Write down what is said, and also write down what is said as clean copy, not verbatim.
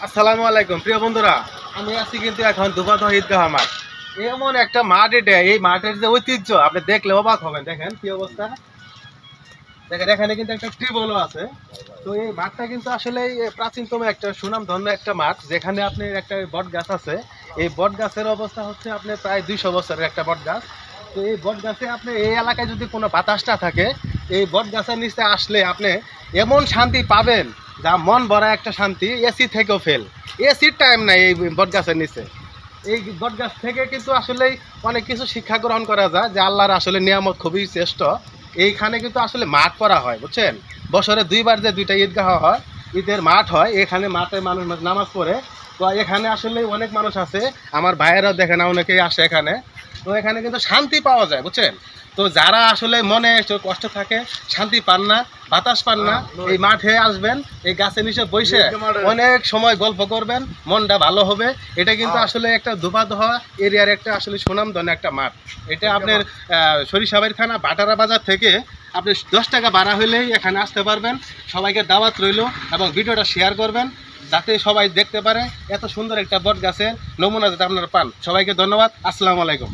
আসসালামু আলাইকুম প্রিয় বন্ধুরা, আমি আছি কিন্তু এখন দুবাদহ ঈদগাহ মাঠ। এমন একটা মাঠ, এটা এই মাঠের যে ঐতিহ্য আপনি দেখলে অবাক হবেন। দেখেন কি অবস্থা, দেখেন এখানে কিন্তু একটা টিউবওয়েলও আছে। তো এই মাঠটা কিন্তু আসলে প্রাচীনতম একটা সুনামধন্য একটা মাঠ, যেখানে আপনি একটা বট গাছ আছে। এই বট গাছের অবস্থা হচ্ছে আপনি প্রায় 200 বছরের একটা বট গাছ। তো এই বট গাছে আপনি এই এলাকায় যদি কোনো বাতাসটা থাকে, এই বট গাছের নিচে আসলে আপনি এমন শান্তি পাবেন যা মন ভরা একটা শান্তি, এসি থেকেও ফেল। এসির টাইম নাই এই বট গাছের নিচে। এই বট গাছ থেকে কিন্তু আসলে অনেক কিছু শিক্ষা গ্রহণ করা যায়, যে আল্লাহর আসলে নিয়ামত খুবই শ্রেষ্ঠ। এইখানে কিন্তু আসলে মাঠ করা হয়, বুঝছেন। বছরে দুইবার যে দুইটা ঈদগাহ হয়, ঈদের মাঠ হয়, এখানে মাঠে মানুষ নামাজ পড়ে। তো এখানে আসলে অনেক মানুষ আছে, আমার ভাইয়েরাও দেখে না, অনেকেই আসে এখানে। তো এখানে কিন্তু শান্তি পাওয়া যায়, বুঝছেন। তো যারা আসলে মনে একটু কষ্ট থাকে, শান্তি পান না, বাতাস পান না, এই মাঠে আসবেন, এই গাছের নিচে বসে অনেক সময় গল্প করবেন, মনটা ভালো হবে। এটা কিন্তু আসলে একটা দুবাদহ এরিয়ার একটা আসলে সুনামধন্য একটা মাঠ। এটা আপনার সরিষাবাড়ি থানা বাটারা বাজার থেকে আপনি 10 টাকা ভাড়া হইলেই এখানে আসতে পারবেন। সবাইকে দাওয়াত রইল, এবং ভিডিওটা শেয়ার করবেন যাতে সবাই দেখতে পারে এত সুন্দর একটা বট গাছের নমুনা যাতে আপনারা পান। সবাইকে ধন্যবাদ। আসসালামু আলাইকুম।